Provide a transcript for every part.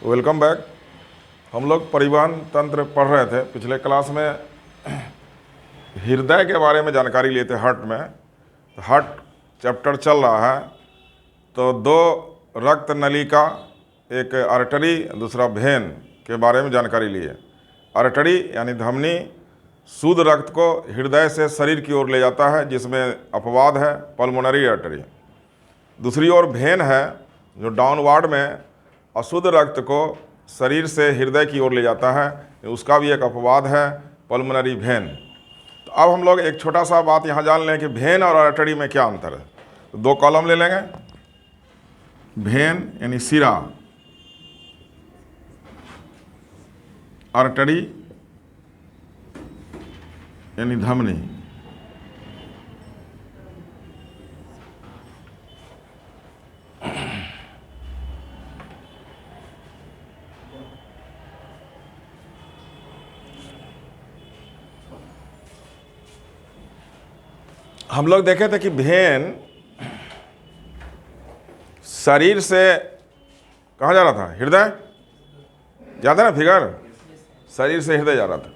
Welcome back. हम लोग परिवहन तंत्र पढ़ रहे थे। पिछले क्लास में हृदय के बारे में जानकारी लिए थे, हार्ट में। तो हार्ट चैप्टर चल रहा है। तो दो रक्त नलिका, एक आर्टरी, दूसरा वेन के बारे में जानकारी लिए। आर्टरी यानी धमनी शुद्ध रक्त को हृदय से शरीर की ओर ले जाता है, जिसमें अपवाद है पल्मोनरी आर्टरी। दूसरी ओर वेन है जो डाउनवार्ड में अशुद्ध रक्त को शरीर से हृदय की ओर ले जाता है, उसका भी एक अपवाद है पल्मोनरी वेन। तो अब हम लोग एक छोटा सा बात यहाँ जान लें कि वेन और आर्टरी में क्या अंतर है। तो दो कॉलम ले लेंगे। वेन यानी सिरा, आर्टरी यानी धमनी। हम लोग देखे थे कि वेन शरीर से कहाँ जा रहा था? हृदय। याद है ना फिगर? शरीर से हृदय जा रहा था।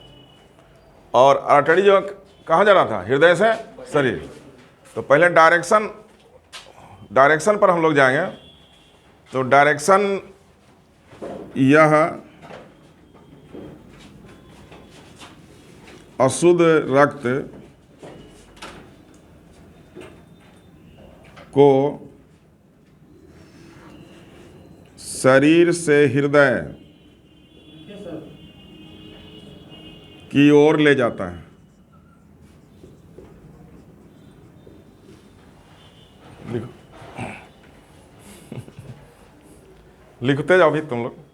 और आर्टरी जो कहाँ जा रहा था? हृदय से शरीर। तो पहले डायरेक्शन पर हम लोग जाएंगे। तो डायरेक्शन यह अशुद्ध रक्त को शरीर से हृदय की ओर ले जाता है। लिखो, लिखते जाओ भी तुम लोग।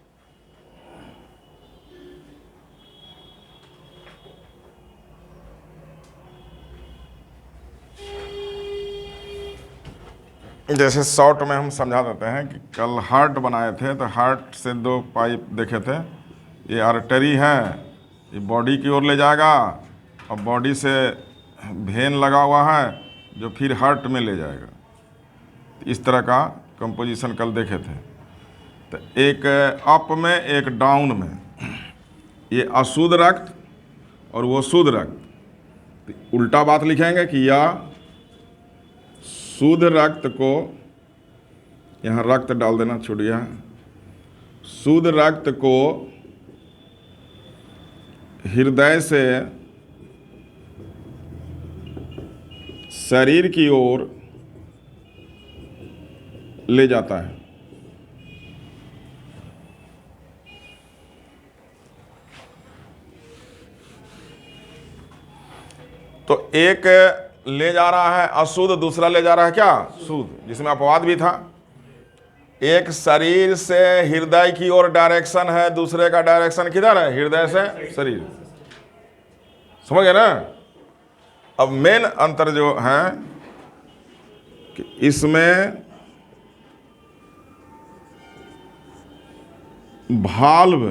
जैसे शॉर्ट में हम समझा देते हैं कि कल हार्ट बनाए थे, तो हार्ट से दो पाइप देखे थे। ये आर्टरी है, ये बॉडी की ओर ले जाएगा, और बॉडी से वेन लगा हुआ है जो फिर हार्ट में ले जाएगा। इस तरह का कंपोजिशन कल देखे थे। तो एक अप में, एक डाउन में, ये अशुद्ध रक्त और वो शुद्ध रक्त। तो उल्टा बात लिखेंगे कि या शुद्ध रक्त को, यहाँ रक्त डाल देना छूट गया, शुद्ध रक्त को हृदय से शरीर की ओर ले जाता है। तो एक ले जा रहा है अशुद्ध, दूसरा ले जा रहा है क्या? शुद्ध, जिसमें अपवाद भी था। एक शरीर से हृदय की ओर डायरेक्शन है, दूसरे का डायरेक्शन किधर है? हृदय से शरीर। समझ गए ना? अब मेन अंतर जो है कि इसमें भाल्व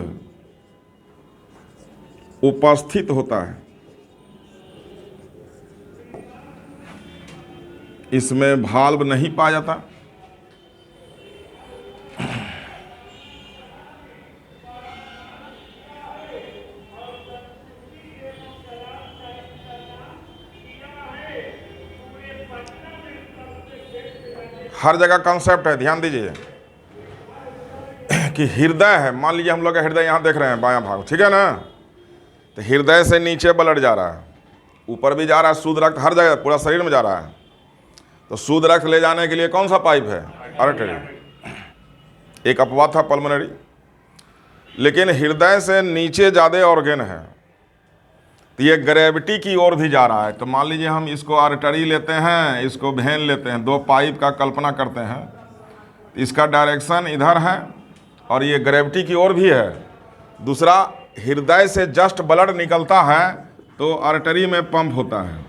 उपस्थित होता है, इसमें भाल्व नहीं पाया जाता। हर जगह कॉन्सेप्ट है, ध्यान दीजिए कि हृदय है। मान लीजिए हम लोग का हृदय यहाँ देख रहे हैं, बायां भाग, ठीक है ना? तो हृदय से नीचे ब्लड जा रहा है, ऊपर भी जा रहा है शुद्ध रक्त, हर जगह पूरा शरीर में जा रहा है। तो शुद्ध रक्त ले जाने के लिए कौन सा पाइप है? आर्टरी। एक अपवाद था पल्मोनरी। लेकिन हृदय से नीचे ज़्यादा ऑर्गन है, तो ये ग्रेविटी की ओर भी जा रहा है। तो मान लीजिए हम इसको आर्टरी लेते हैं, इसको वेन लेते हैं, दो पाइप का कल्पना करते हैं। इसका डायरेक्शन इधर है और ये ग्रेविटी की ओर भी है। दूसरा, हृदय से जस्ट ब्लड निकलता है तो आर्टरी में पंप होता है,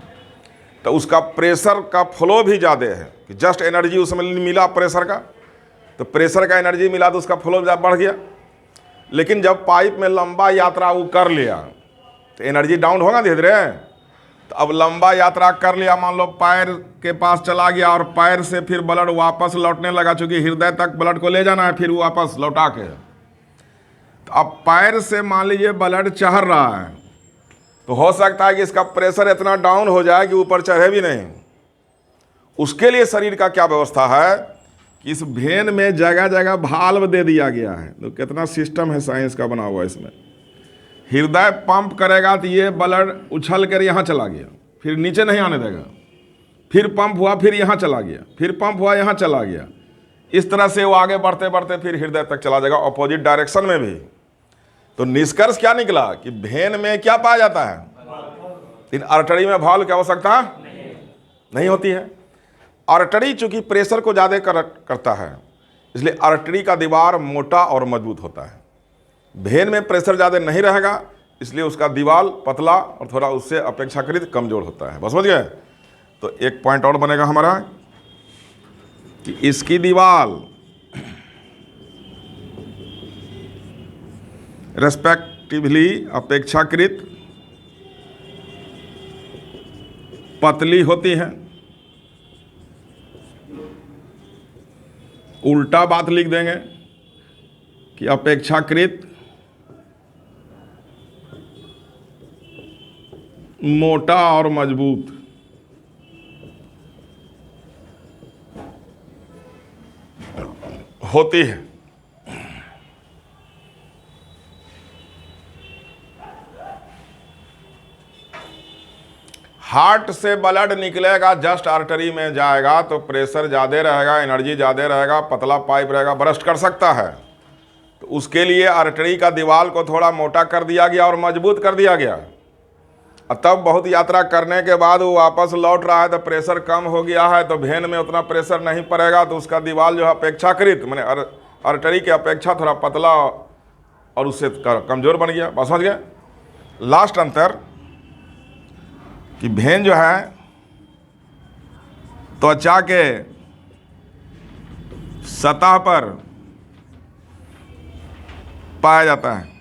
तो उसका प्रेशर का फ्लो भी ज़्यादा है कि जस्ट एनर्जी उसमें मिला प्रेशर का, तो प्रेशर का एनर्जी मिला तो उसका फ्लो बढ़ गया। लेकिन जब पाइप में लंबा यात्रा वो कर लिया तो एनर्जी डाउन होगा धीरे धीरे। तो अब लंबा यात्रा कर लिया, मान लो पैर के पास चला गया और पैर से फिर ब्लड वापस लौटने लगा, चूँकि हृदय तक ब्लड को ले जाना है फिर वापस लौटा के, अब पैर से मान लीजिए ब्लड चढ़ रहा है, तो हो सकता है कि इसका प्रेशर इतना डाउन हो जाए कि ऊपर चढ़े भी नहीं। उसके लिए शरीर का क्या व्यवस्था है कि इस भेन में जगह जगह भाल्व दे दिया गया है। तो कितना सिस्टम है साइंस का बना हुआ इसमें। हृदय पंप करेगा तो ये ब्लड उछल कर यहाँ चला गया, फिर नीचे नहीं आने देगा, फिर पंप हुआ, फिर यहाँ चला गया, फिर पंप हुआ, यहाँ चला गया। इस तरह से वो आगे बढ़ते बढ़ते फिर हृदय तक चला जाएगा, अपोजिट डायरेक्शन में भी। तो निष्कर्ष क्या निकला कि भेन में क्या पाया जाता है, इन आर्टरी में भाल्व की आवश्यकता नहीं होती है। आर्टरी चूंकि प्रेशर को ज़्यादा करता है, इसलिए आर्टरी का दीवार मोटा और मजबूत होता है। भेन में प्रेशर ज़्यादा नहीं रहेगा, इसलिए उसका दीवार पतला और थोड़ा उससे अपेक्षाकृत कमज़ोर होता है। बस समझ गए। तो एक पॉइंट और बनेगा हमारा कि इसकी दीवार रेस्पेक्टिवली अपेक्षाकृत पतली होती है। उल्टा बात लिख देंगे कि अपेक्षाकृत मोटा और मजबूत। होती है। हार्ट से ब्लड निकलेगा, जस्ट आर्टरी में जाएगा तो प्रेशर ज़्यादा रहेगा, एनर्जी ज़्यादा रहेगा, पतला पाइप रहेगा, बरस्ट कर सकता है। तो उसके लिए आर्टरी का दीवार को थोड़ा मोटा कर दिया गया और मजबूत कर दिया गया। और तब बहुत यात्रा करने के बाद वो वापस लौट रहा है तो प्रेशर कम हो गया है, तो भेन में उतना प्रेशर नहीं पड़ेगा, तो उसका दीवार जो है अपेक्षाकृत मैंने आर्टरी के अपेक्षा थोड़ा पतला और उससे कमज़ोर बन गया। बस समझ गए। लास्ट अंतर कि भेन जो है त्वचा के सतह पर पाया जाता है।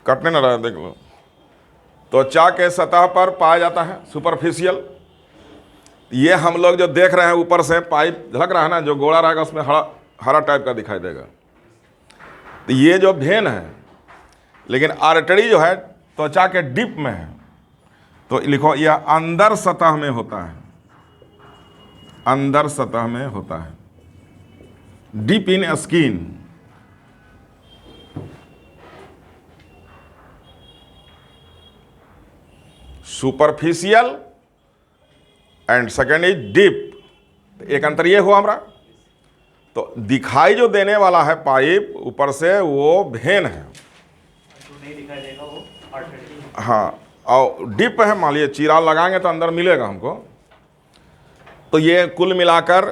कटने न रहा, देख लो। त्वचा के सतह पर पाया जाता है, सुपरफिशियल। ये हम लोग जो देख रहे हैं ऊपर से पाइप झलक रहा है ना, जो गोला रहेगा उसमें हरा हरा टाइप का दिखाई देगा, तो ये जो भेन है। लेकिन आर्टरी जो है त्वचा के डीप में है, तो लिखो यह अंदर सतह में होता है, अंदर सतह में होता है, deep in skin. Superficial and second is deep. एक अंतर ये हुआ हमारा। तो दिखाई जो देने वाला है पाइप ऊपर से वो भेन है, नहीं दिखाई देगा वो आर्टरी। हाँ, और डीप है। मान लीजिए चीरा लगाएंगे तो अंदर मिलेगा हमको। तो ये कुल मिलाकर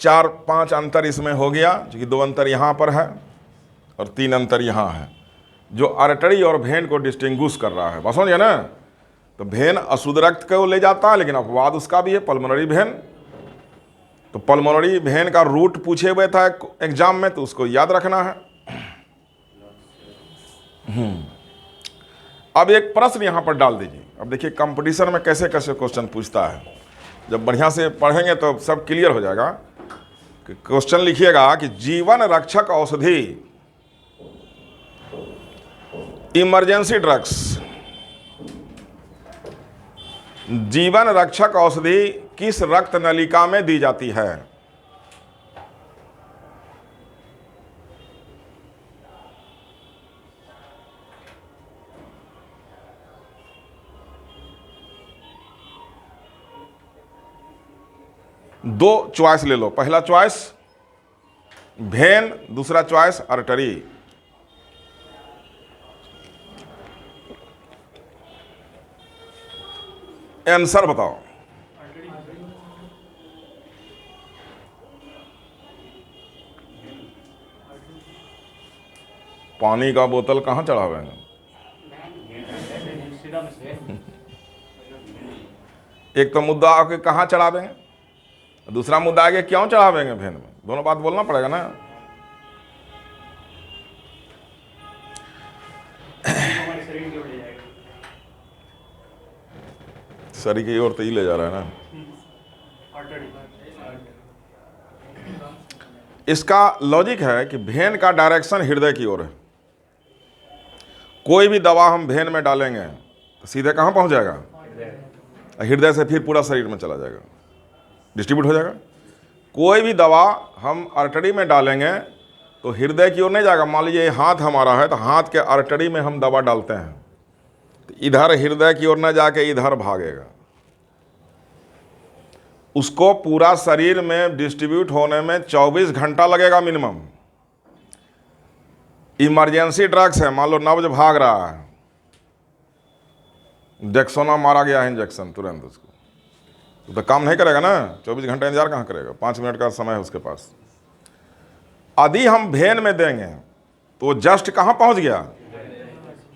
4-5 अंतर इसमें हो गया, क्योंकि 2 अंतर यहाँ पर है और 3 अंतर यहाँ है, जो आर्टरी और भेन को डिस्टिंग्विश कर रहा है। बस समझिए ना। तो भेन अशुद्ध रक्त को ले जाता है, लेकिन अपवाद उसका भी है, पल्मोनरी भेन। तो पल्मोनरी भेन का रूट पूछे हुए था एग्जाम में, तो उसको याद रखना है। अब एक प्रश्न यहां पर डाल दीजिए। अब देखिए कंपटीशन में कैसे कैसे क्वेश्चन पूछता है। जब बढ़िया से पढ़ेंगे तो सब क्लियर हो जाएगा। क्वेश्चन लिखिएगा कि जीवन रक्षक औषधि, इमरजेंसी ड्रग्स, जीवन रक्षक औषधि किस रक्त नलिका में दी जाती है? दो चॉइस ले लो। पहला चॉइस भेन, दूसरा चॉइस आर्टरी। आंसर बताओ। पानी का बोतल कहाँ चढ़ावेंगे? एक तो मुद्दा आके कहाँ चढ़ावेंगे, दूसरा मुद्दा आगे क्यों चढ़ावेंगे भेन में। दोनों बात बोलना पड़ेगा ना। शरीर की ओर तो ही ले जा रहा है ना। इसका लॉजिक है कि भेन का डायरेक्शन हृदय की ओर है। कोई भी दवा हम भेन में डालेंगे तो सीधे कहाँ पहुँच जाएगा? हृदय से फिर पूरा शरीर में चला जाएगा, डिस्ट्रीब्यूट हो जाएगा। कोई भी दवा हम आर्टरी में डालेंगे तो हृदय की ओर नहीं जाएगा। मान लीजिए हाथ हमारा है तो हाथ के आर्टरी में हम दवा डालते हैं तो इधर हृदय की ओर न जाके इधर भागेगा। उसको पूरा शरीर में डिस्ट्रीब्यूट होने में 24 घंटा लगेगा मिनिमम। इमरजेंसी ड्रग्स है, मान लो नब्ज भाग रहा है, डेक्सोना मारा गया है इंजेक्शन, तुरंत उसको तो काम नहीं करेगा ना। 24 घंटा इंतजार कहाँ करेगा? 5 मिनट का समय है उसके पास। यदि हम भेन में देंगे तो जस्ट कहाँ पहुँच गया,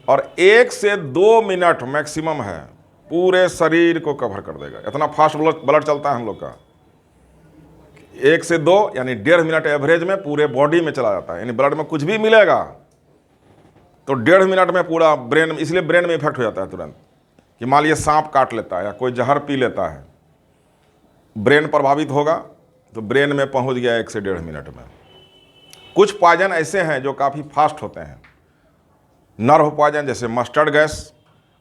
और 1 से 2 मिनट मैक्सिमम है, पूरे शरीर को कवर कर देगा। इतना फास्ट ब्लड चलता है हम लोग का। 1 से 2 यानी 1.5 मिनट एवरेज में पूरे बॉडी में चला जाता है। यानी ब्लड में कुछ भी मिलेगा तो 1.5 मिनट में पूरा ब्रेन में, इसलिए ब्रेन में इफेक्ट हो जाता है तुरंत। कि मान लीजिए सांप काट लेता है या कोई जहर पी लेता है, ब्रेन प्रभावित होगा तो ब्रेन में पहुंच गया 1 से 1.5 मिनट में। कुछ पॉइजन ऐसे हैं जो काफ़ी फास्ट होते हैं। नर्व पॉइजन जैसे मस्टर्ड गैस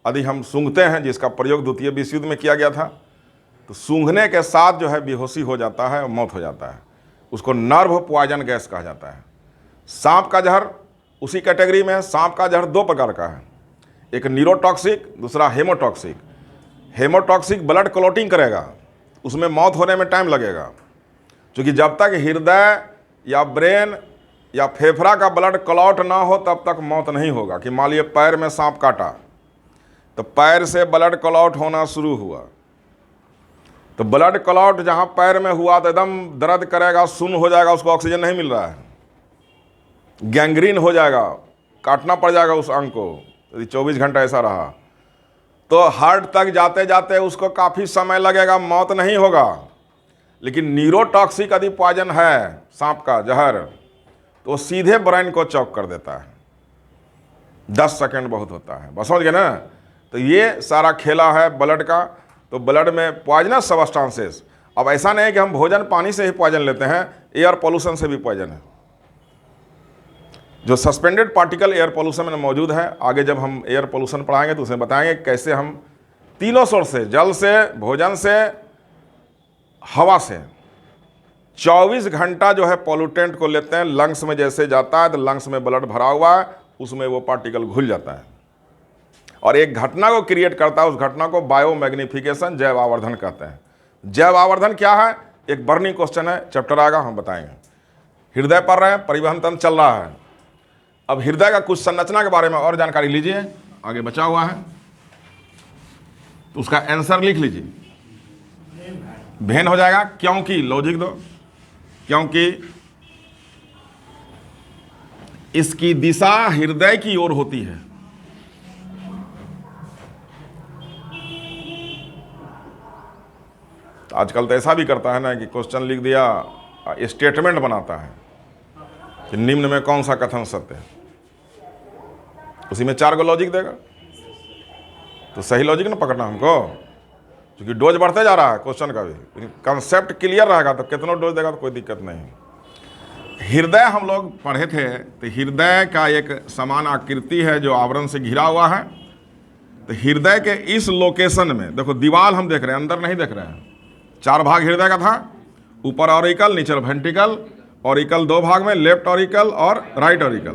यदि हम सूंघते हैं, जिसका प्रयोग द्वितीय विश्व युद्ध में किया गया था, तो सूंघने के साथ जो है बेहोशी हो जाता है और मौत हो जाता है। उसको नर्व पॉइजन गैस कहा जाता है। सांप का जहर उसी कैटेगरी में है। सांप का जहर 2 प्रकार का है, एक न्यूरोटॉक्सिक, दूसरा हेमोटॉक्सिक। हेमोटॉक्सिक ब्लड क्लॉटिंग करेगा, उसमें मौत होने में टाइम लगेगा। क्योंकि जब तक हृदय या ब्रेन या फेफड़ा का ब्लड क्लॉट ना हो तब तक मौत नहीं होगा। कि मान लीजिए पैर में सांप काटा तो पैर से ब्लड क्लॉट होना शुरू हुआ, तो ब्लड क्लॉट जहाँ पैर में हुआ तो एकदम दर्द करेगा, सुन्न हो जाएगा, उसको ऑक्सीजन नहीं मिल रहा है, गैंग्रीन हो जाएगा, काटना पड़ जाएगा उस अंग को। यदि 24 घंटा ऐसा रहा तो हार्ट तक जाते जाते उसको काफ़ी समय लगेगा, मौत नहीं होगा। लेकिन न्यूरोटॉक्सिक यदि पॉइजन है सांप का जहर तो सीधे ब्रेन को चॉक कर देता है। 10 सेकंड बहुत होता है, बस समझ गए ना। तो ये सारा खेला है ब्लड का। तो ब्लड में पॉइजनस सबस्टांसेस, अब ऐसा नहीं है कि हम भोजन पानी से ही पॉइजन लेते हैं, एयर पोल्यूशन से भी पॉइजन है। जो सस्पेंडेड पार्टिकल एयर पोल्यूशन में मौजूद है, आगे जब हम एयर पोल्यूशन पढ़ाएंगे तो उसमें बताएंगे कैसे हम तीनों सोर्स से, जल से, भोजन से, हवा से 24 घंटा जो है पोल्यूटेंट को लेते हैं। लंग्स में जैसे जाता है तो लंग्स में ब्लड भरा हुआ है, उसमें वो पार्टिकल घुल जाता है और एक घटना को क्रिएट करता है। उस घटना को बायोमैग्निफिकेशन, जैव आवर्धन कहते हैं। जैव आवर्धन क्या है? एक बर्निंग क्वेश्चन है, चैप्टर आएगा हम बताएंगे। हृदय पढ़ रहे हैं, परिवहन तंत्र चल रहा है। अब हृदय का कुछ संरचना के बारे में और जानकारी लीजिए, आगे बचा हुआ है तो उसका आंसर लिख लीजिए। भेन हो जाएगा, क्योंकि लॉजिक दो, क्योंकि इसकी दिशा हृदय की ओर होती है। आजकल तो ऐसा भी करता है ना कि क्वेश्चन लिख दिया, स्टेटमेंट बनाता है कि निम्न में कौन सा कथन सत्य है, उसी में 4 गो लॉजिक देगा। तो सही लॉजिक ना पकड़ना हमको, क्योंकि डोज बढ़ते जा रहा है क्वेश्चन का भी। कंसेप्ट क्लियर रहेगा तो कितना डोज देगा तो कोई दिक्कत नहीं। हृदय हम लोग पढ़े थे, तो हृदय का एक समान आकृति है जो आवरण से घिरा हुआ है। तो हृदय के इस लोकेशन में देखो, दीवार हम देख रहे हैं, अंदर नहीं देख रहे हैं। 4 भाग हृदय का था, ऊपर ऑरिकल, नीचे वेंट्रिकल। ऑरिकल 2 भाग में, लेफ्ट ऑरिकल और राइट ऑरिकल।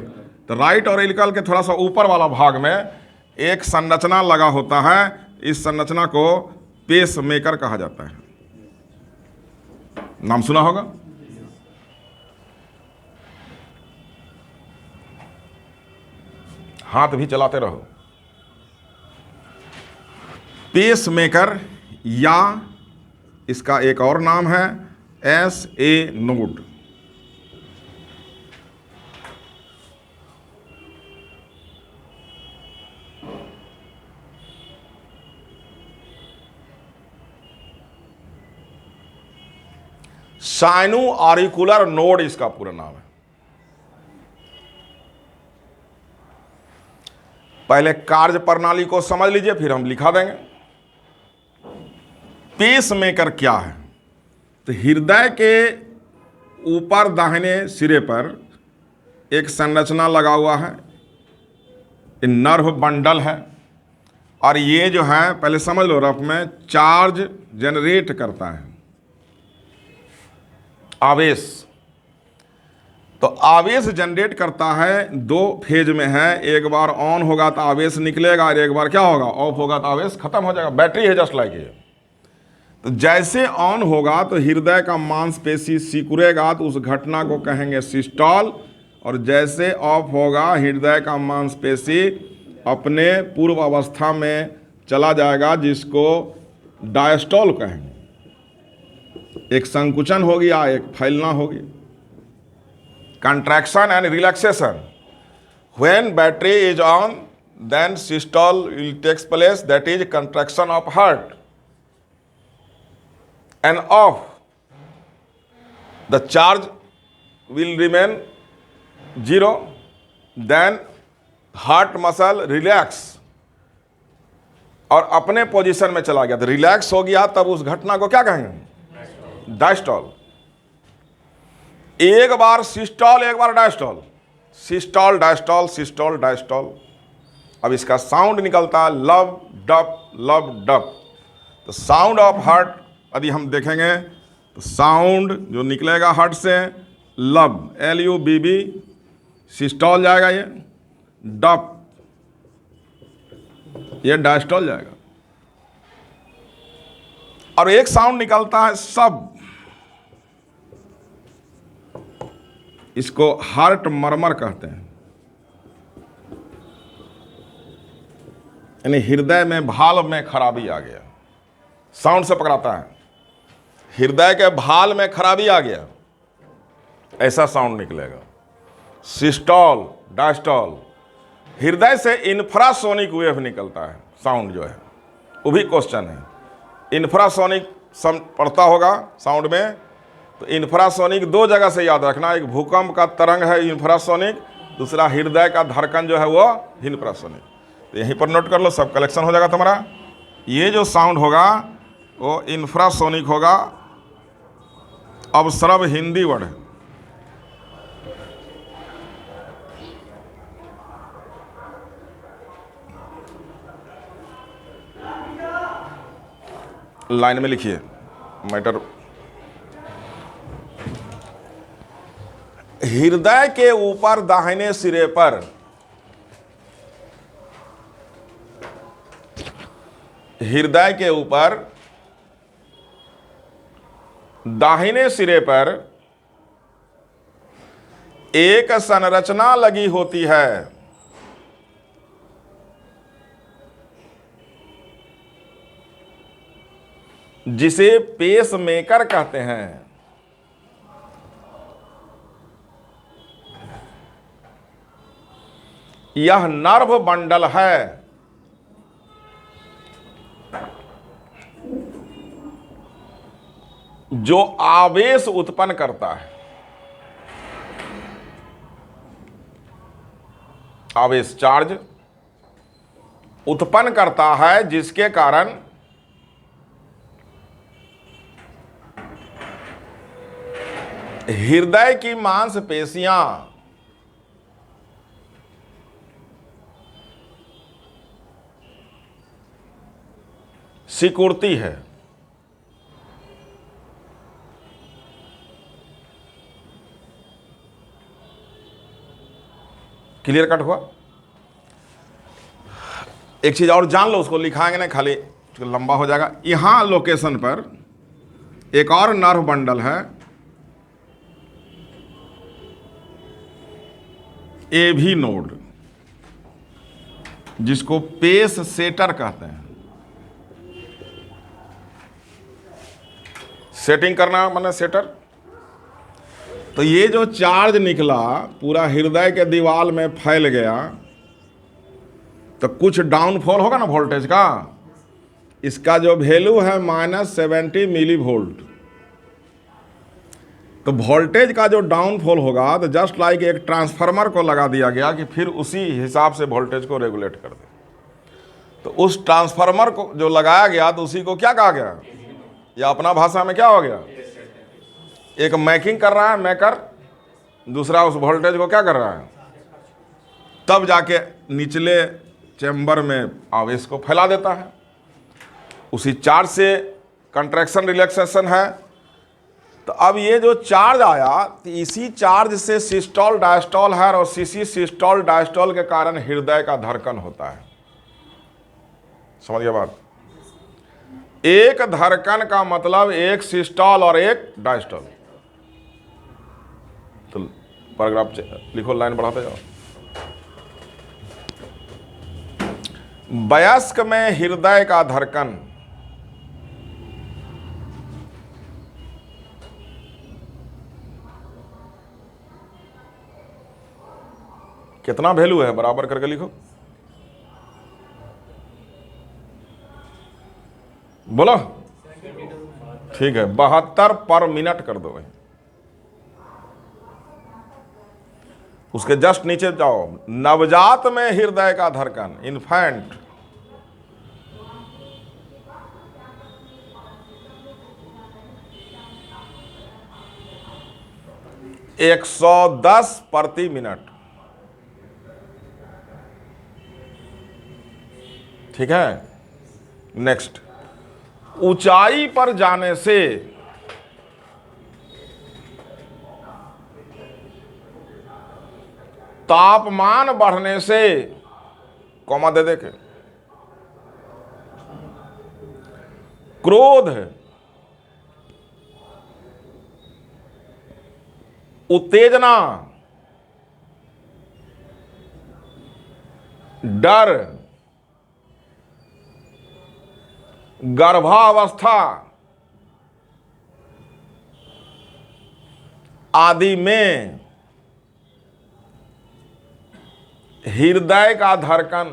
तो राइट ऑरिकल के थोड़ा सा ऊपर वाला भाग में एक संरचना लगा होता है। इस संरचना को पेस मेकर कहा जाता है। नाम सुना होगा। हाथ भी चलाते रहो। पेस मेकर, या इसका एक और नाम है SA node. Sino auricular node इसका पूरा नाम है। पहले कार्य प्रणाली को समझ लीजिए, फिर हम लिखा देंगे। पेस मेकर क्या है? तो हृदय के ऊपर दाहिने सिरे पर एक संरचना लगा हुआ है, नर्व बंडल है, और ये जो है पहले समझ लो रफ में, चार्ज जनरेट करता है, आवेश। तो आवेश जनरेट करता है, दो फेज में है, एक बार ऑन होगा तो आवेश निकलेगा और एक बार क्या होगा, ऑफ होगा तो आवेश खत्म हो जाएगा। बैटरी है जस्ट लाइक ये। तो जैसे ऑन होगा तो हृदय का मांसपेशी सिकुड़ेगा, तो उस घटना को कहेंगे सिस्टॉल, और जैसे ऑफ होगा हृदय का मांसपेशी अपने पूर्व अवस्था में चला जाएगा, जिसको डायस्टॉल कहेंगे। एक संकुचन हो गया, एक फैलना हो गया। Contraction and relaxation. When battery is on then systole will takes place, that is contraction of heart, and off the charge will remain zero, then heart muscle relax और अपने पोजीशन में चला गया। तो रिलैक्स हो गया, तब उस घटना को क्या कहेंगे, डायस्टॉल। एक बार सिस्टॉल एक बार डायस्टॉल, सिस्टॉल डायस्टॉल, सिस्टॉल डायस्टॉल। अब इसका साउंड निकलता है लब डप, लब डप। तो साउंड ऑफ हार्ट यदि हम देखेंगे तो साउंड जो निकलेगा हार्ट से, लब, LUBB, सिस्टॉल जाएगा, ये डप, ये डायस्टॉल जाएगा। और एक साउंड निकलता है सब, इसको हार्ट मरमर कहते हैं, यानी हृदय में भाल में खराबी आ गया, साउंड से पकड़ाता है। हृदय के भाल में खराबी आ गया, ऐसा साउंड निकलेगा। सिस्टॉल डायस्टॉल। हृदय से इंफ्रासोनिक वेव निकलता है, साउंड जो है वो भी क्वेश्चन है। इंफ्रासोनिक पढ़ता होगा साउंड में, तो इंफ्रासोनिक दो जगह से याद रखना, एक भूकंप का तरंग है इंफ्रासोनिक, दूसरा हृदय का धड़कन जो है वो इंफ्रासोनिक। तो यहीं पर नोट कर लो, सब कलेक्शन हो जाएगा तुम्हारा। ये जो साउंड होगा वो इंफ्रासोनिक होगा। अब सर्व हिंदी वर्ड है, लाइन में लिखिए मैटर। हृदय के ऊपर दाहिने सिरे पर हृदय के ऊपर दाहिने सिरे पर एक संरचना लगी होती है, जिसे पेसमेकर कहते हैं। यह नर्व बंडल है जो आवेश उत्पन्न करता है। आवेश, चार्ज उत्पन्न करता है, जिसके कारण हृदय की मांसपेशियां सिकुड़ती है। क्लियर कट हुआ? एक चीज और जान लो, उसको लिखाएंगे ना खाली, लंबा हो जाएगा। यहां लोकेशन पर एक और नर्व बंडल है, AV नोड, जिसको पेस सेटर कहते हैं। सेटिंग करना माने सेटर। तो ये जो चार्ज निकला पूरा हृदय के दीवार में फैल गया, तो कुछ डाउनफॉल होगा ना वोल्टेज का। इसका जो वैल्यू है -70 मिली वोल्ट। तो वोल्टेज का जो डाउनफॉल होगा, तो जस्ट लाइक एक ट्रांसफार्मर को लगा दिया गया कि फिर उसी हिसाब से वोल्टेज को रेगुलेट कर दे। तो उस ट्रांसफार्मर को जो लगाया गया, तो उसी को क्या कहा गया, या अपना भाषा में क्या हो गया, एक मैकिंग कर रहा है मेकर, दूसरा उस वोल्टेज को क्या कर रहा है, तब जाके निचले चैम्बर में आवेश को फैला देता है। उसी चार्ज से कंट्रैक्शन रिलैक्सेशन है। तो अब ये जो चार्ज आया, तो इसी चार्ज से सिस्टोल डायस्टोल है, और इसी सिस्टोल डायस्टोल के कारण हृदय का धड़कन होता है। समझ गया बात? एक धड़कन का मतलब एक सिस्टोल और एक डायस्टोल। तो पैराग्राफ लिखो, लाइन बढ़ाते जाओ। वयस्क में हृदय का धड़कन कितना वैल्यू है, बराबर करके लिखो, बोलो। ठीक है, 72 पर मिनट कर दो भाई। उसके जस्ट नीचे जाओ, नवजात में हृदय का धड़कन, इन्फेंट, एक 110 प्रति मिनट। ठीक है, नेक्स्ट, ऊंचाई पर जाने से तापमान बढ़ने से, कॉमा दे दे के, क्रोध, उत्तेजना, डर, गर्भावस्था आदि में हृदय का धड़कन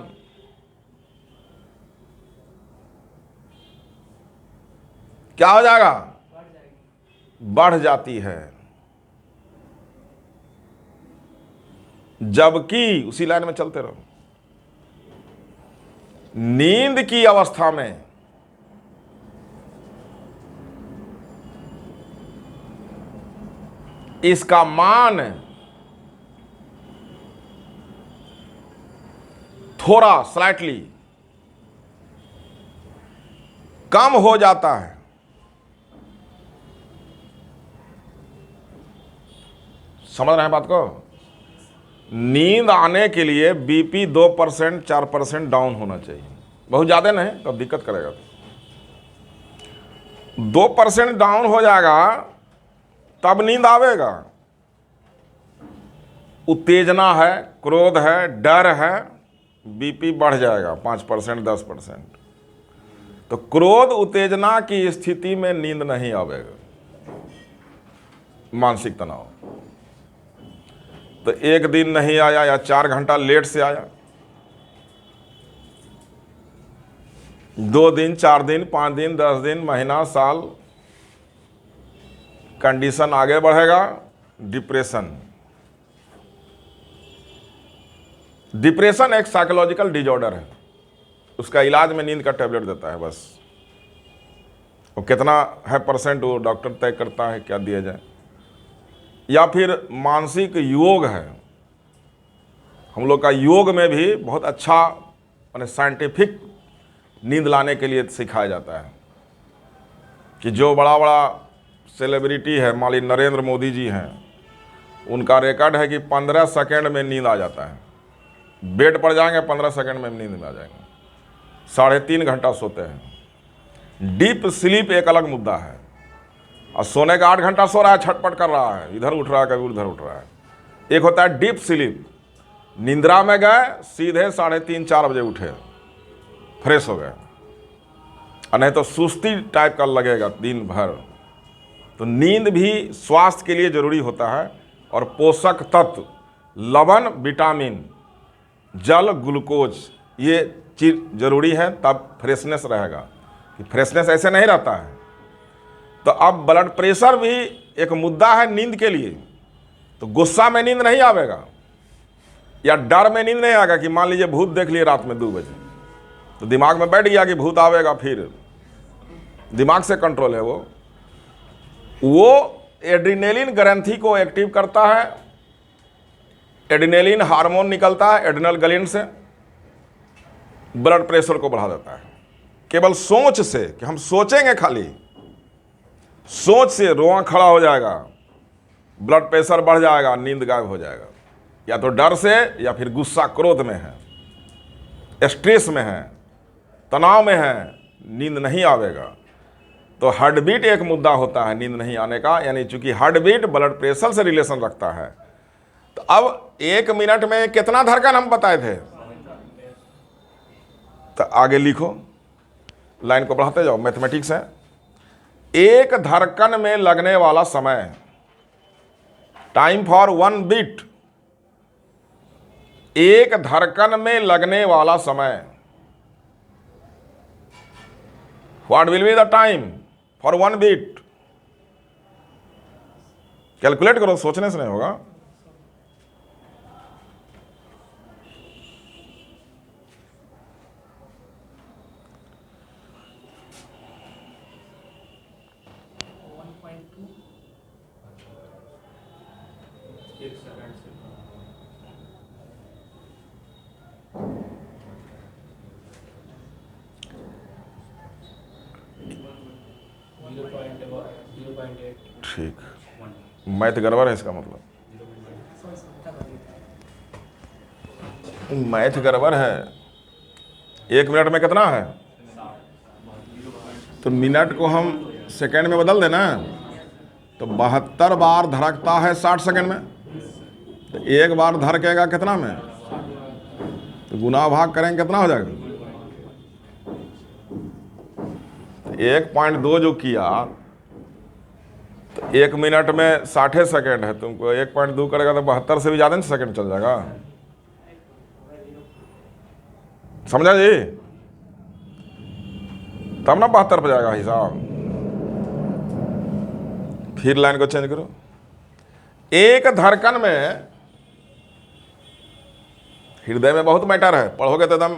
क्या हो जाएगा, बढ़ जाती है। जबकि उसी लाइन में चलते रहो, नींद की अवस्था में इसका मान थोड़ा स्लाइटली कम हो जाता है। समझ रहे हैं बात को? नींद आने के लिए बीपी 2% 4% डाउन होना चाहिए, बहुत ज़्यादा नहीं तो दिक्कत करेगा। 2% डाउन हो जाएगा तब नींद आवेगा। उत्तेजना है, क्रोध है, डर है, बीपी बढ़ जाएगा 5% 10%। तो क्रोध उत्तेजना की स्थिति में नींद नहीं आवेगा। मानसिक तनाव, तो एक दिन नहीं आया या 4 घंटा लेट से आया, 2 दिन 4 दिन 5 दिन 10 दिन महीना साल, कंडीशन आगे बढ़ेगा। डिप्रेशन, डिप्रेशन एक साइकोलॉजिकल डिजॉर्डर है, उसका इलाज में नींद का टैबलेट देता है बस। वो कितना है परसेंट वो डॉक्टर तय करता है क्या दिया जाए। या फिर मानसिक योग है, हम लोग का योग में भी बहुत अच्छा माने साइंटिफिक नींद लाने के लिए सिखाया जाता है कि जो बड़ा बड़ा सेलिब्रिटी है, मान ली नरेंद्र मोदी जी हैं, उनका रिकॉर्ड है कि 15 सेकंड में नींद आ जाता है। बेड पर जाएंगे 15 सेकंड में नींद में आ जाएंगे। 3.5 घंटा सोते हैं। डीप स्लीप एक अलग मुद्दा है, और सोने का 8 घंटा सो रहा है, छटपट कर रहा है, इधर उठ रहा है कभी उधर उठ रहा है। एक होता है डीप स्लीप, निंद्रा में गए सीधे 3:30 4 बजे उठे, फ्रेश हो गए, और नहीं तो सुस्ती टाइप का लगेगा दिन भर। तो नींद भी स्वास्थ्य के लिए जरूरी होता है, और पोषक तत्व लवण, विटामिन, जल, ग्लूकोज, ये चीज़ जरूरी है, तब फ्रेशनेस रहेगा। कि फ्रेशनेस ऐसे नहीं रहता है। तो अब ब्लड प्रेशर भी एक मुद्दा है नींद के लिए। तो गुस्सा में नींद नहीं आवेगा, या डर में नींद नहीं आएगा कि मान लीजिए भूत देख लिए रात में 2 बजे, तो दिमाग में बैठ गया कि भूत आवेगा, फिर दिमाग से कंट्रोल है वो एड्रिनलिन ग्रंथि को एक्टिव करता है। एड्रिनलिन हार्मोन निकलता है एड्रिनल ग्लैंड से, ब्लड प्रेशर को बढ़ा देता है। केवल सोच से, कि हम सोचेंगे, खाली सोच से रोआ खड़ा हो जाएगा, ब्लड प्रेशर बढ़ जाएगा, नींद गायब हो जाएगा। या तो डर से, या फिर गुस्सा क्रोध में है, स्ट्रेस में है, तनाव में है, नींद नहीं आवेगा। तो हार्ट बीट एक मुद्दा होता है नींद नहीं आने का, यानी चूंकि हार्ट बीट ब्लड प्रेशर से रिलेशन रखता है। तो अब 1 मिनट में कितना धड़कन हम बताए थे, तो आगे लिखो, लाइन को बढ़ाते जाओ, मैथमेटिक्स है। एक धड़कन में लगने वाला समय, टाइम फॉर 1 बीट, एक धड़कन में लगने वाला समय, what will be the time for 1 beat. Calculate करो, सोचने से नहीं होगा। ठीक, मैथ गड़बड़ है इसका मतलब, मैथ गड़बड़ है। 1 मिनट में कितना है, तो मिनट को हम सेकंड में बदल देना, तो 72 बार धड़कता है 60 सेकंड में। तो एक बार धड़केगा कितना में, तो गुना भाग करेंगे कितना हो जाएगा। 1.2 जो किया, तो 1 मिनट में 60 सेकंड है, तुमको 1.2 करेगा तो 72 से भी ज़्यादा सेकंड चल जाएगा। समझा जी, तब ना 72 पे जाएगा हिसाब। फिर लाइन को चेंज करो। एक धड़कन में, हृदय में बहुत मैटर है, पढ़ोगे तो एकदम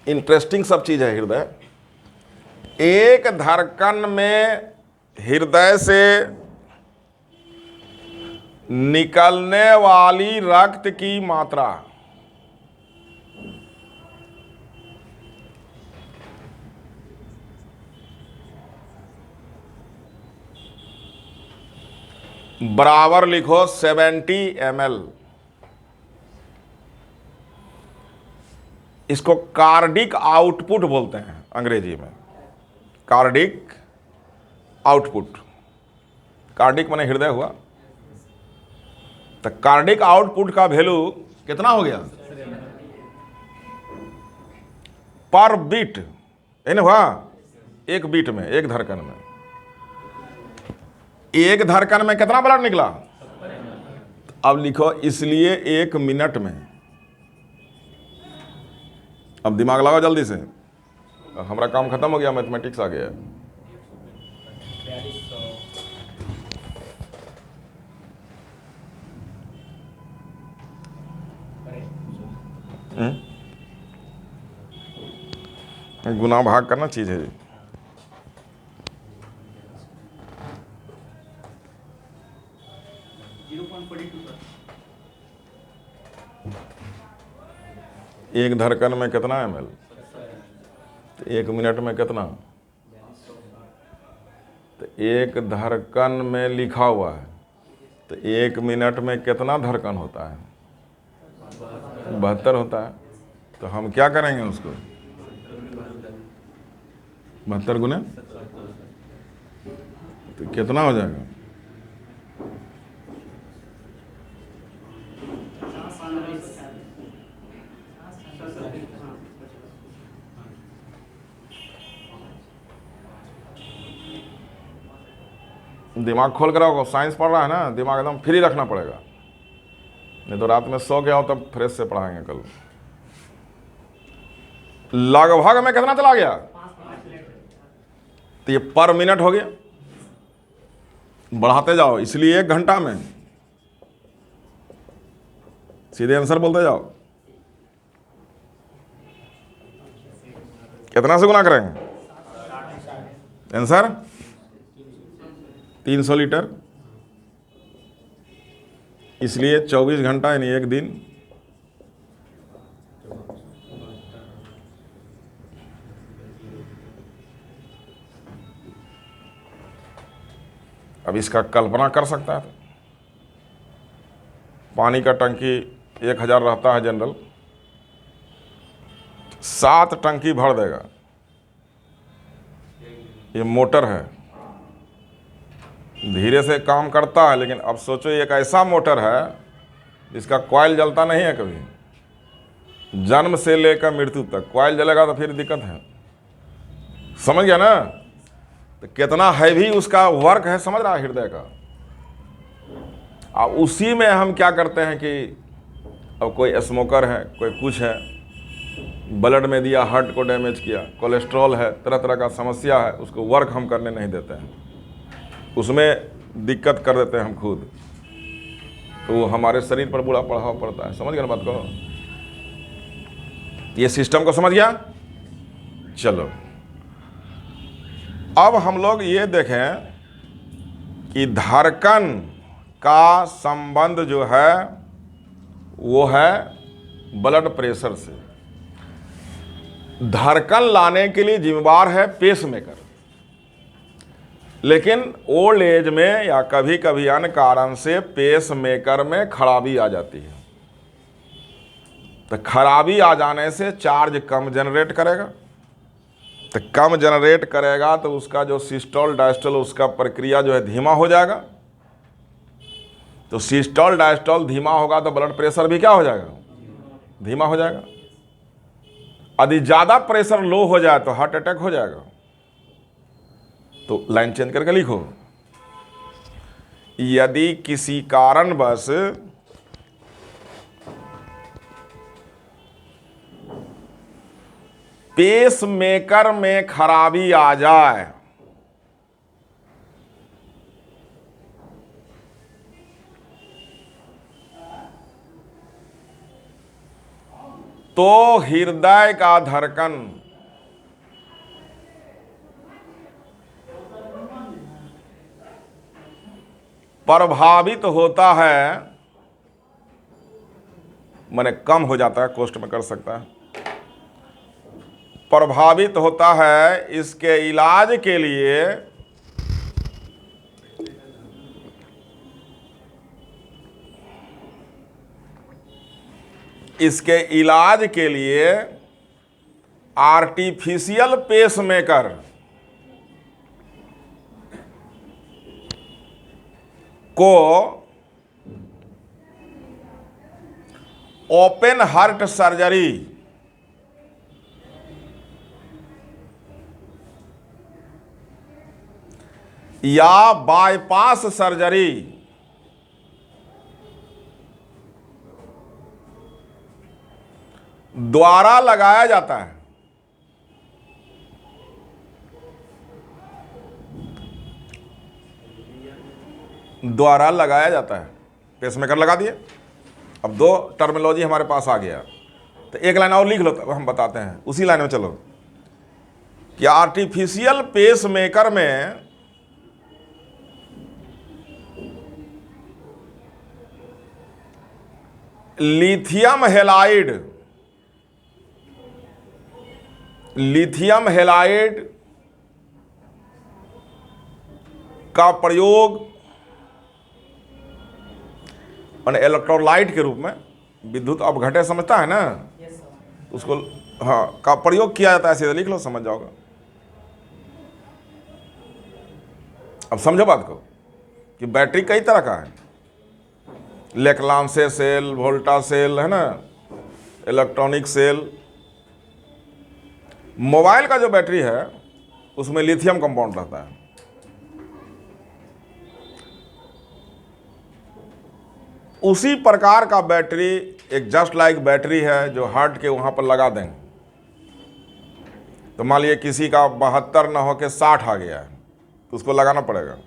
इंटरेस्टिंग सब चीज है हृदय। एक धड़कन में हृदय से निकलने वाली रक्त की मात्रा, बराबर लिखो 70 ml। इसको कार्डिक आउटपुट बोलते हैं अंग्रेजी में, कार्डिक आउटपुट। कार्डिक माने हृदय हुआ, तो कार्डिक आउटपुट का वैल्यू कितना हो गया, पर बीट, है ना हुआ, एक बीट में, एक धड़कन में। एक धड़कन में कितना ब्लड निकला, अब लिखो, इसलिए 1 मिनट में। अब दिमाग लगाओ जल्दी से, हमारा काम खत्म हो गया, मैथमेटिक्स आ गया। गुना भाग करना चीज है जी। एक धड़कन में कितना ml, 1 मिनट में कितना, तो एक धड़कन में लिखा हुआ है, तो 1 मिनट में कितना धड़कन होता है, 72 होता है। तो हम क्या करेंगे उसको, 72 गुने, तो कितना हो जाएगा, दिमाग खोल कर आओ, साइंस पढ़ रहा है ना, दिमाग एकदम फ्री रखना पड़ेगा, नहीं तो रात में सो के आओ तब फ्रेश से पढ़ाएंगे कल। लगभग में कितना चला गया, तो ये पर मिनट हो गया, बढ़ाते जाओ, इसलिए 1 घंटा में सीधे आंसर बोलते जाओ। कितना से गुना करेंगे, आंसर 300 लीटर। इसलिए 24 घंटा यानी एक दिन। अब इसका कल्पना कर सकता है, पानी का टंकी 1000 रहता है जनरल, 7 टंकी भर देगा। ये मोटर है, धीरे से काम करता है, लेकिन अब सोचो एक ऐसा मोटर है जिसका कॉइल जलता नहीं है कभी। जन्म से लेकर मृत्यु तक कॉइल जलेगा तो फिर दिक्कत है। समझ गया ना? तो कितना हैवी उसका वर्क है, समझ रहा है हृदय का। अब उसी में हम क्या करते हैं कि अब कोई स्मोकर है, कोई कुछ है, ब्लड में दिया, हार्ट को डैमेज किया, कोलेस्ट्रॉल है, तरह तरह का समस्या है, उसको वर्क हम करने नहीं देते हैं, उसमें दिक्कत कर देते हैं हम खुद, तो वो हमारे शरीर पर बुरा प्रभाव पड़ता है। समझ गया ना बात को? ये सिस्टम को समझ गया? चलो अब हम लोग ये देखें कि धड़कन का संबंध जो है वो है ब्लड प्रेशर से। धड़कन लाने के लिए जिम्मेदार है पेसमेकर, लेकिन ओल्ड एज में या कभी कभी अन्य कारण से पेसमेकर में खराबी आ जाती है। तो खराबी आ जाने से चार्ज कम जनरेट करेगा, तो कम जनरेट करेगा तो उसका जो सिस्टोल डायस्टोल उसका प्रक्रिया जो है धीमा हो जाएगा। तो सिस्टोल डायस्टोल धीमा होगा तो ब्लड प्रेशर भी क्या हो जाएगा? धीमा हो जाएगा। यदि ज़्यादा प्रेशर लो हो जाए तो हार्ट अटैक हो जाएगा। तो लाइन चेंज करके लिखो, यदि किसी कारणवश पेसमेकर में खराबी आ जाए तो हृदय का धड़कन प्रभावित होता है, माने कम हो जाता है, कोष्ठ में कर सकता है, प्रभावित होता है। इसके इलाज के लिए आर्टिफिशियल पेसमेकर को ओपन हार्ट सर्जरी या बाईपास सर्जरी द्वारा लगाया जाता है। द्वारा लगाया जाता है। पेसमेकर लगा दिए। अब दो टर्मिनोलॉजी हमारे पास आ गया, तो एक लाइन और लिख लो, तब हम बताते हैं। उसी लाइन में चलो कि आर्टिफिशियल पेसमेकर में लिथियम हैलाइड का प्रयोग इलेक्ट्रोलाइट के रूप में, विद्युत अपघटय समझता है ना, उसको हाँ का प्रयोग किया जाता है। सीधे लिख लो, समझ जाओगे। अब समझो बात को कि बैटरी कई तरह का है, लेक्लांसे सेल, वोल्टा सेल है ना, इलेक्ट्रॉनिक सेल। मोबाइल का जो बैटरी है उसमें लिथियम कंपाउंड रहता है। उसी प्रकार का बैटरी एक जस्ट लाइक बैटरी है जो हार्ट के वहां पर लगा देंगे। तो मान लीजिए किसी का 72 ना हो के 60 आ गया है, तो उसको लगाना पड़ेगा।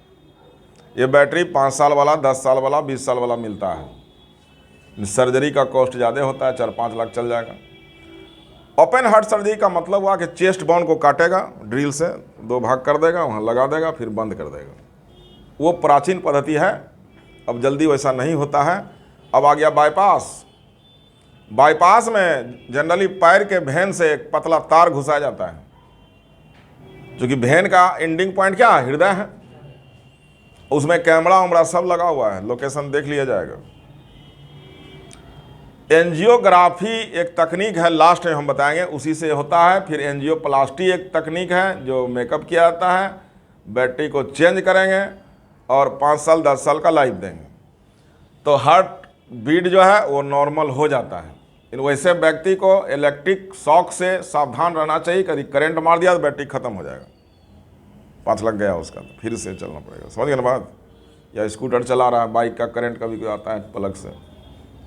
ये बैटरी 5 साल वाला, 10 साल वाला, 20 साल वाला मिलता है। सर्जरी का कॉस्ट ज़्यादा होता है, 4-5 लाख चल जाएगा। ओपन हार्ट सर्जरी का मतलब हुआ कि चेस्ट बोन को काटेगा, ड्रिल से 2 भाग कर देगा, वहाँ लगा देगा, फिर बंद कर देगा। वो प्राचीन पद्धति है, अब जल्दी वैसा नहीं होता है। अब आ गया बाईपास। बाईपास में जनरली पैर के भेन से एक पतला तार घुसाया जाता है, क्योंकि भेन का एंडिंग पॉइंट क्या है? हृदय है। उसमें कैमरा वैमरा सब लगा हुआ है, लोकेशन देख लिया जाएगा। एंजियोग्राफी एक तकनीक है, लास्ट में हम बताएंगे, उसी से होता है। फिर एंजियोप्लास्टी एक तकनीक है जो मेकअप किया जाता है, बैटरी को चेंज करेंगे और 5 साल 10 साल का लाइफ देंगे, तो हार्ट बीट जो है वो नॉर्मल हो जाता है। इन वैसे व्यक्ति को इलेक्ट्रिक शॉक से सावधान रहना चाहिए, कभी करंट मार दिया तो बैटरी खत्म हो जाएगा, 5 लग गया उसका, तो फिर से चलना पड़ेगा। समझ गए ना बात? या स्कूटर चला रहा है, बाइक का करंट कभी कोई आता है प्लग से,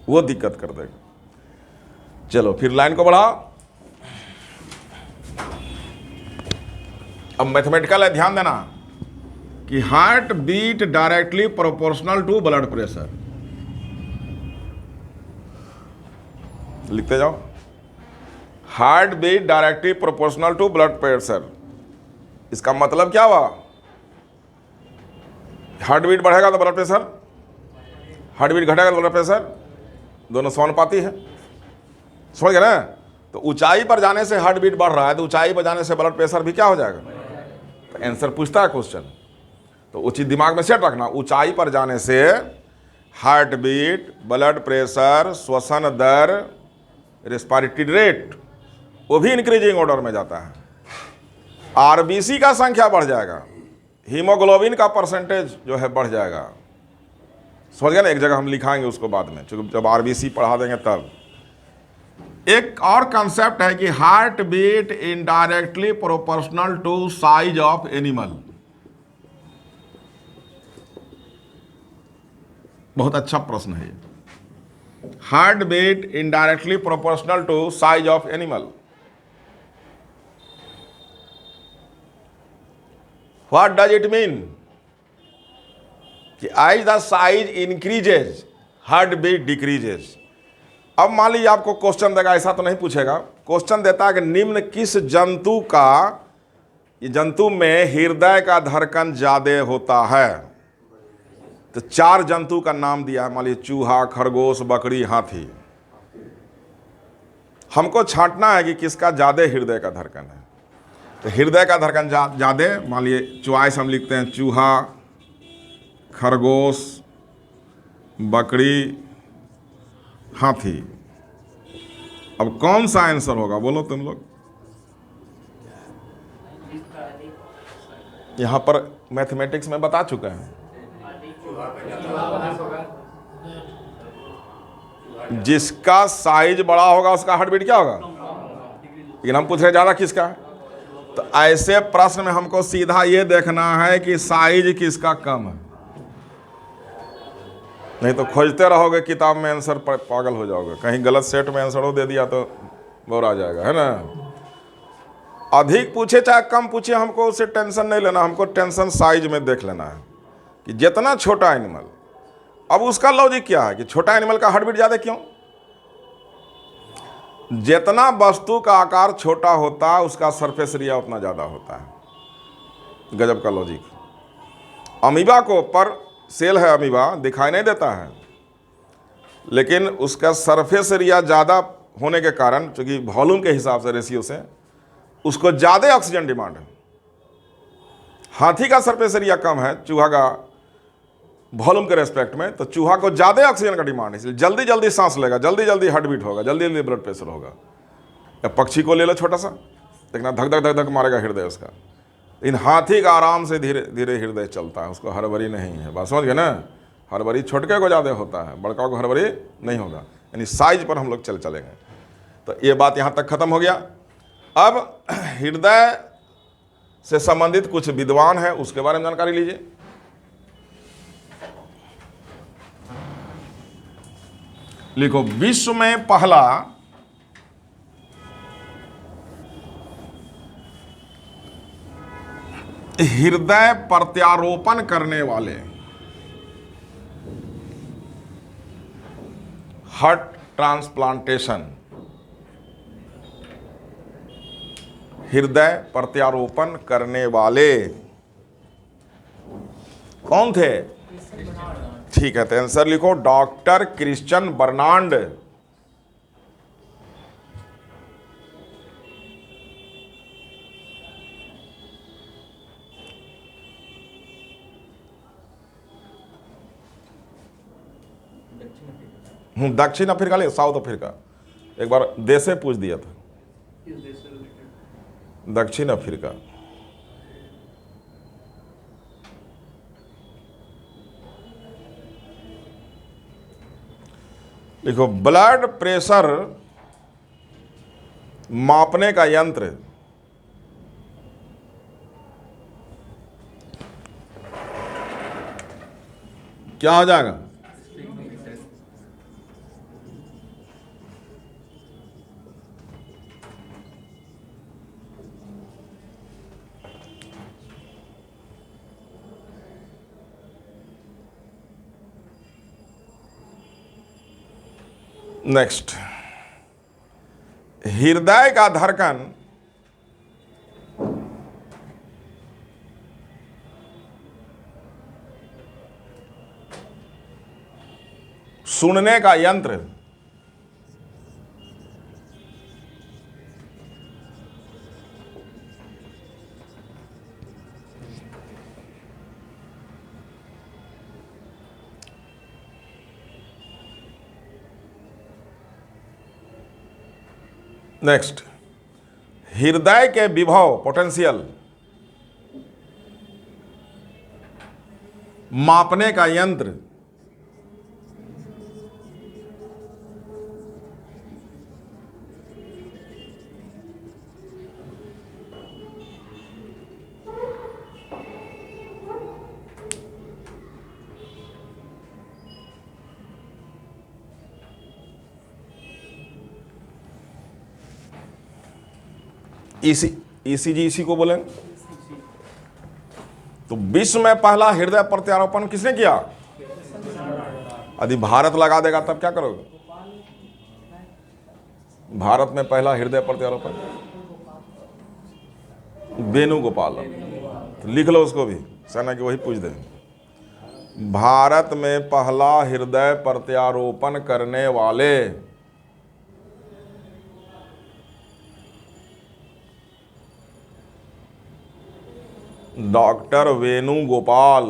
वो दिक्कत कर देगा। चलो फिर लाइन को बढ़ाओ। अब मैथमेटिकल है, ध्यान देना कि heart beat directly proportional to blood pressure. लिखते जाओ, heart beat directly proportional to blood pressure. इसका मतलब क्या हुआ? हार्ट बीट बढ़ेगा तो ब्लड प्रेशर, हार्ट बीट घटेगा तो ब्लड प्रेशर, दोनों समानुपाती है। समझ गए ना? तो ऊंचाई पर जाने से हार्ट बीट बढ़ रहा है, तो ऊंचाई पर जाने से ब्लड प्रेशर भी क्या हो जाएगा? तो आंसर पूछता है क्वेश्चन, तो उचित दिमाग में सेट रखना। ऊंचाई पर जाने से हार्ट बीट, ब्लड प्रेशर, श्वसन दर, रेस्पिरेटरी रेट, वो भी इंक्रीजिंग ऑर्डर में जाता है। आरबीसी का संख्या बढ़ जाएगा, हीमोग्लोबिन का परसेंटेज जो है बढ़ जाएगा। समझ गए ना? एक जगह हम लिखाएंगे उसको बाद में, क्योंकि जब आरबीसी पढ़ा देंगे तब। एक और कंसेप्ट है कि heart beat indirectly proportional to size of animal. बहुत अच्छा प्रश्न है ये। Heart beat indirectly proportional to size of animal. What does it mean? कि as the size increases heart beat decreases. अब मान लीजिए आपको क्वेश्चन देगा, ऐसा तो नहीं पूछेगा, क्वेश्चन देता है कि निम्न किस जंतु का, ये जंतु में हृदय का धड़कन ज्यादा होता है? तो 4 जंतु का नाम दिया है, मान लीजिए चूहा, खरगोश, बकरी, हाथी। हमको छांटना है कि किसका ज्यादा हृदय का धड़कन है। तो हृदय का धड़कन ज्यादा, मान लीजिए चॉइस हम लिखते हैं चूहा, खरगोश, बकरी, हाथी। अब कौन सा आंसर होगा बोलो तुम लोग? यहां पर मैथमेटिक्स में बता चुका है, जिसका साइज बड़ा होगा उसका हार्ट बीट क्या होगा, लेकिन हम पूछ रहे ज्यादा किसका है। तो ऐसे प्रश्न में हमको सीधा ये देखना है कि साइज किसका कम है, नहीं तो खोजते रहोगे किताब में आंसर, पागल हो जाओगे। कहीं गलत सेट में आंसर दे दिया तो बोर आ जाएगा, है ना? अधिक पूछे चाहे कम पूछे, हमको उससे टेंशन नहीं लेना, हमको टेंशन साइज में देख लेना है कि जितना छोटा एनिमल। अब उसका लॉजिक क्या है कि छोटा एनिमल का हार्ट बीट ज्यादा क्यों? जितना वस्तु का आकार छोटा होता है उसका सरफेस एरिया उतना ज्यादा होता है। गजब का लॉजिक। अमीबा को पर सेल है, अमीबा दिखाई नहीं देता है, लेकिन उसका सरफेस एरिया ज़्यादा होने के कारण, चूँकि वॉल्यूम के हिसाब से, रेशियो से, उसको ज़्यादा ऑक्सीजन डिमांड है। हाथी का सरफेस एरिया कम है चूहा का वॉल्यूम के रेस्पेक्ट में, तो चूहा को ज़्यादा ऑक्सीजन का डिमांड है, इसलिए जल्दी जल्दी सांस लेगा, जल्दी जल्दी हार्ट बीट होगा, जल्दी जल्दी ब्लड प्रेशर होगा। या पक्षी को ले लो छोटा सा, देखना धक धक धक धक मारेगा हृदय उसका। इन हाथी का आराम से धीरे धीरे हृदय चलता है, उसको हड़बड़ी नहीं है। बात समझ गए ना? हड़बड़ी छोटके को ज़्यादा होता है, बड़का को हड़बड़ी नहीं होगा। यानी साइज पर हम लोग चलेंगे। तो ये बात यहाँ तक खत्म हो गया। अब हृदय से संबंधित कुछ विद्वान है, उसके बारे में जानकारी लीजिए। लिखो, विश्व में पहला हृदय प्रत्यारोपण करने वाले, हार्ट ट्रांसप्लांटेशन, हृदय प्रत्यारोपण करने वाले कौन थे? ठीक है, तो आंसर लिखो डॉक्टर क्रिश्चियन बर्नार्ड। दक्षिण अफ्रीका ले साउथ अफ्रीका, एक बार देश से पूछ दिया था। दक्षिण अफ्रीका। देखो, ब्लड प्रेशर मापने का यंत्र क्या हो जाएगा? नेक्स्ट, हृदय का धड़कन सुनने का यंत्र नेक्स्ट, हृदय के विभव पोटेंशियल मापने का यंत्र ईसीजी इसी को बोलेंगे। तो विश्व में पहला हृदय प्रत्यारोपण किसने किया? यदि भारत लगा देगा तब क्या करोगे? भारत में पहला हृदय प्रत्यारोपण वेणुगोपाल। तो लिख लो उसको भी, सेना की वही पूछ देंगे। भारत में पहला हृदय प्रत्यारोपण करने वाले डॉक्टर वेणुगोपाल।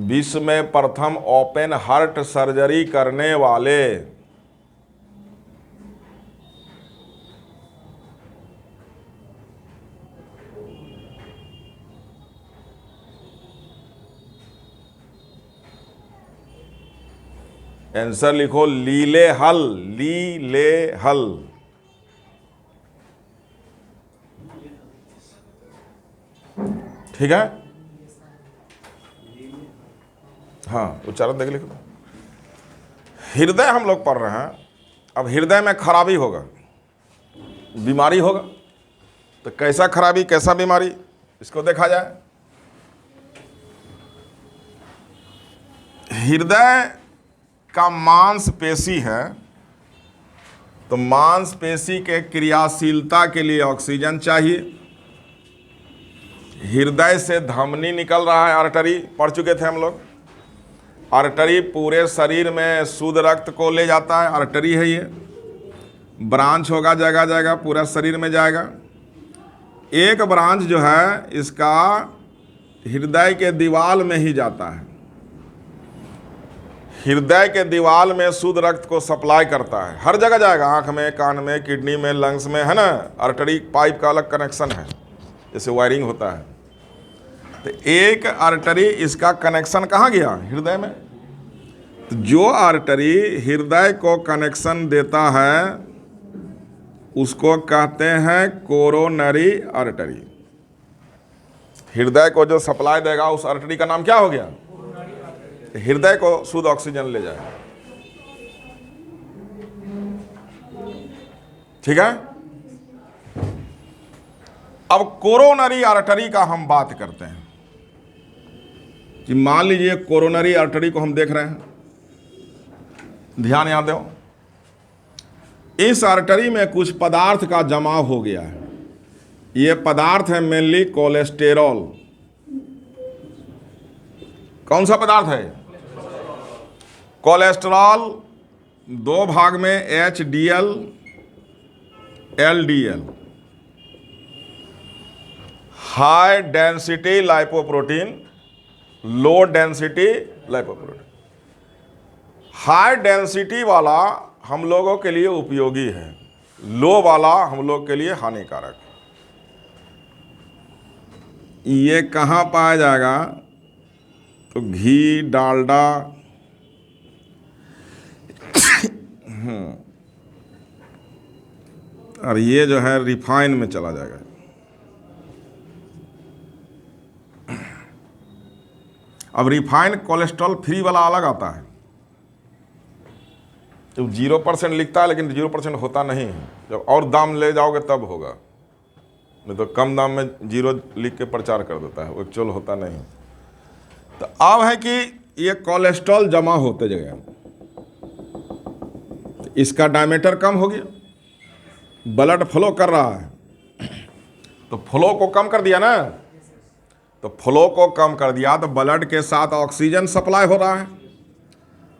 विश्व में प्रथम ओपन हार्ट सर्जरी करने वाले आंसर लिखो लीले हल। लीले हल। ठीक है, हाँ उच्चारण देख लिखो। हृदय हम लोग पढ़ रहे हैं। अब हृदय में खराबी होगा, बीमारी होगा, तो कैसा खराबी कैसा बीमारी इसको देखा जाए। हृदय का मांसपेशी है, तो मांसपेशी के क्रियाशीलता के लिए ऑक्सीजन चाहिए। हृदय से धमनी निकल रहा है, आर्टरी पढ़ चुके थे हम लोग। आर्टरी पूरे शरीर में शुद्ध रक्त को ले जाता है, आर्टरी है ये। ब्रांच होगा जगह जगह, पूरा शरीर में जाएगा। एक ब्रांच जो है इसका हृदय के दीवाल में ही जाता है। हृदय के दीवाल में शुद्ध रक्त को सप्लाई करता है, हर जगह जाएगा, आंख में, कान में, किडनी में, लंग्स में, है ना। आर्टरी पाइप का अलग कनेक्शन है, जैसे वायरिंग होता है। तो एक आर्टरी इसका कनेक्शन कहाँ गया? हृदय में। तो जो आर्टरी हृदय को कनेक्शन देता है उसको कहते हैं कोरोनरी आर्टरी। हृदय को जो सप्लाई देगा उस आर्टरी का नाम क्या हो गया? हृदय को शुद्ध ऑक्सीजन ले जाए। ठीक है। अब कोरोनरी आर्टरी का हम बात करते हैं कि मान लीजिए कोरोनरी आर्टरी को हम देख रहे हैं, ध्यान यहाँ दो, इस आर्टरी में कुछ पदार्थ का जमाव हो गया है। ये पदार्थ है मेनली कोलेस्टेरॉल। कौन सा पदार्थ है? कोलेस्टेरॉल। दो भाग में HDL, LDL, high density lipoprotein, low density lipoprotein. High density वाला हम लोगों के लिए उपयोगी है, लो वाला हम लोग के लिए हानिकारक है। ये कहाँ पाया जाएगा? तो घी, डालडा, और ये जो है रिफाइन में चला जाएगा। अब रिफाइन कोलेस्ट्रॉल फ्री वाला अलग आता है, तो 0% लिखता है लेकिन 0% होता नहीं है। जब और दाम ले जाओगे तब होगा, नहीं तो कम दाम में 0 लिख के प्रचार कर देता है, वो एक्चुअल होता नहीं। तो अब है कि ये कोलेस्ट्रॉल जमा होते जगह, इसका डायमीटर कम हो गया, ब्लड फ्लो कर रहा है, तो फ्लो को कम कर दिया ना, तो फ्लो को कम कर दिया तो ब्लड के साथ ऑक्सीजन सप्लाई हो रहा है,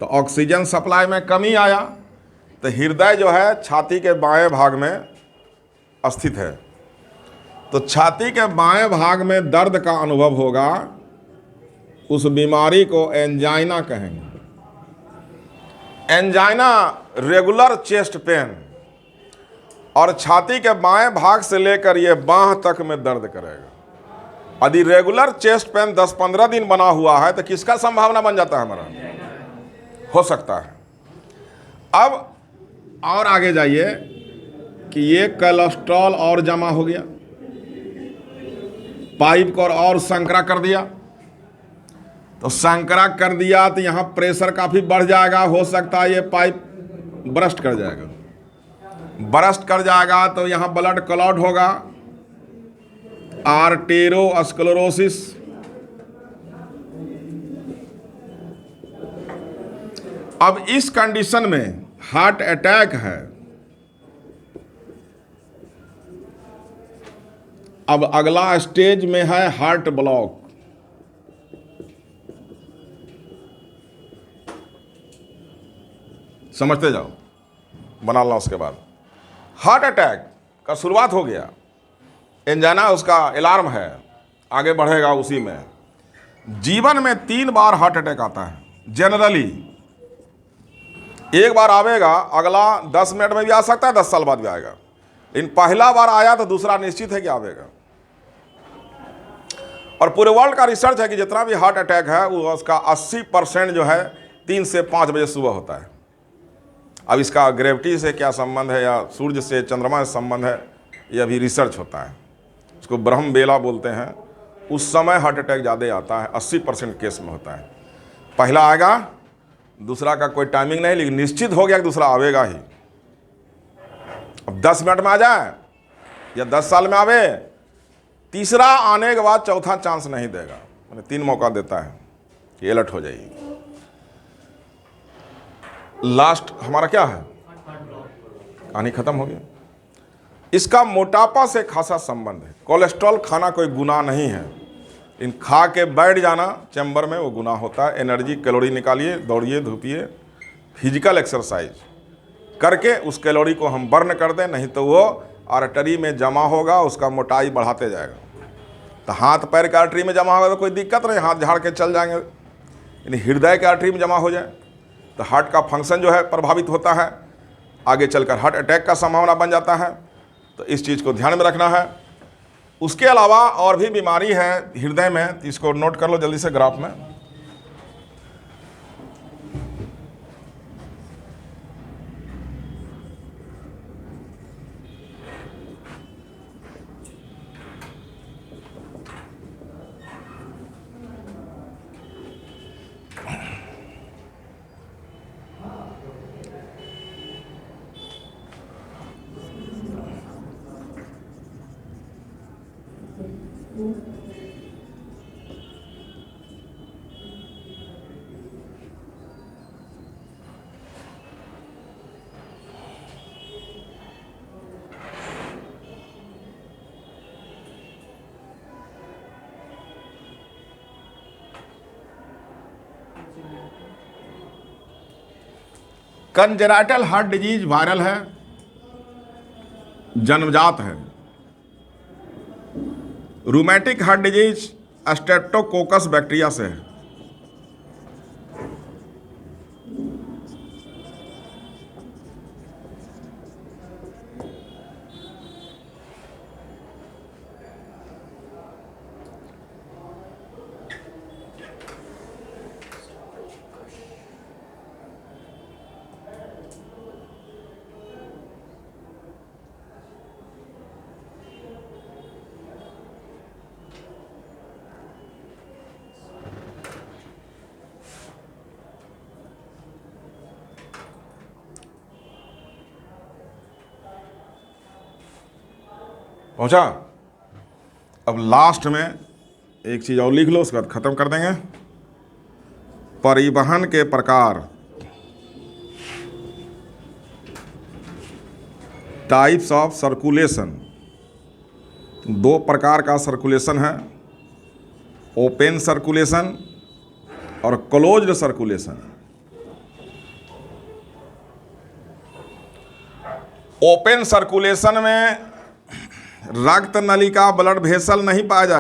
तो ऑक्सीजन सप्लाई में कमी आया, तो हृदय जो है छाती के बाएं भाग में स्थित है, तो छाती के बाएं भाग में दर्द का अनुभव होगा, उस बीमारी को एंजाइना कहेंगे। एंजाइना रेगुलर चेस्ट पेन, और छाती के बाएं भाग से लेकर ये बांह तक में दर्द करेगा। यदि रेगुलर चेस्ट पेन 10-15 दिन बना हुआ है तो किसका संभावना बन जाता है? हमारा हो सकता है। अब और आगे जाइए कि ये कोलेस्ट्रॉल और जमा हो गया, पाइप को और संकरा कर दिया, तो संकरा कर दिया तो यहाँ प्रेशर काफ़ी बढ़ जाएगा, हो सकता है ये पाइप बरस्ट कर जाएगा। बरस्ट कर जाएगा तो यहाँ ब्लड क्लॉट होगा, आर्टेरोस्क्लेरोसिस। अब इस कंडीशन में हार्ट अटैक है। अब अगला स्टेज में है हार्ट ब्लॉक। समझते जाओ, बना लो। उसके बाद हार्ट अटैक का शुरुआत हो गया, एंजाइना उसका अलार्म है, आगे बढ़ेगा उसी में। जीवन में 3 बार हार्ट अटैक आता है जनरली। एक बार आवेगा, अगला 10 मिनट में भी आ सकता है, 10 साल बाद भी आएगा, लेकिन पहला बार आया तो दूसरा निश्चित है कि आवेगा। और पूरे वर्ल्ड का रिसर्च है कि जितना भी हार्ट अटैक है वो उसका 80% जो है 3 से 5 बजे सुबह होता है। अब इसका ग्रेविटी से क्या संबंध है या सूर्य से, चंद्रमा से संबंध है, ये अभी रिसर्च होता है। इसको ब्रह्म बेला बोलते हैं। उस समय हार्ट अटैक ज़्यादा आता है, 80% केस में होता है। पहला आएगा, दूसरा का कोई टाइमिंग नहीं, लेकिन निश्चित हो गया कि दूसरा आवेगा ही। अब 10 मिनट में आ जाए या 10 साल में आवे, तीसरा आने के बाद चौथा चांस नहीं देगा, मैंने 3 मौका देता है कि अलर्ट हो जाइए। लास्ट हमारा क्या है? कहानी खत्म हो गया। इसका मोटापा से खासा संबंध है। कोलेस्ट्रॉल खाना कोई गुनाह नहीं है, इन खा के बैठ जाना चैम्बर में वो गुनाह होता है। एनर्जी, कैलोरी निकालिए, दौड़िए, धूपिए, फिजिकल एक्सरसाइज करके उस कैलोरी को हम बर्न कर दें, नहीं तो वो आर्टरी में जमा होगा, उसका मोटाई बढ़ाते जाएगा। तो हाथ पैर के आर्टरी में जमा होगा तो कोई दिक्कत नहीं, हाथ झाड़ के चल जाएंगे। यानी हृदय के आर्टरी में जमा हो जाए तो हार्ट का फंक्शन जो है प्रभावित होता है, आगे चलकर हार्ट अटैक का संभावना बन जाता है। तो इस चीज़ को ध्यान में रखना है। उसके अलावा और भी बीमारी है हृदय में, इसको नोट कर लो जल्दी से ग्राफ में। कंजेनाइटल हार्ट डिजीज वायरल है, जन्मजात है। Rheumatic heart disease Streptococcus bacteria से है। पहुंचा? अब लास्ट में एक चीज और लिख लो, उसके बाद खत्म कर देंगे। परिवहन के प्रकार, टाइप्स ऑफ सर्कुलेशन। दो प्रकार का सर्कुलेशन है, ओपन सर्कुलेशन और क्लोज्ड सर्कुलेशन। ओपन सर्कुलेशन में रक्त नलिका ब्लड वेसल नहीं पाया जाए।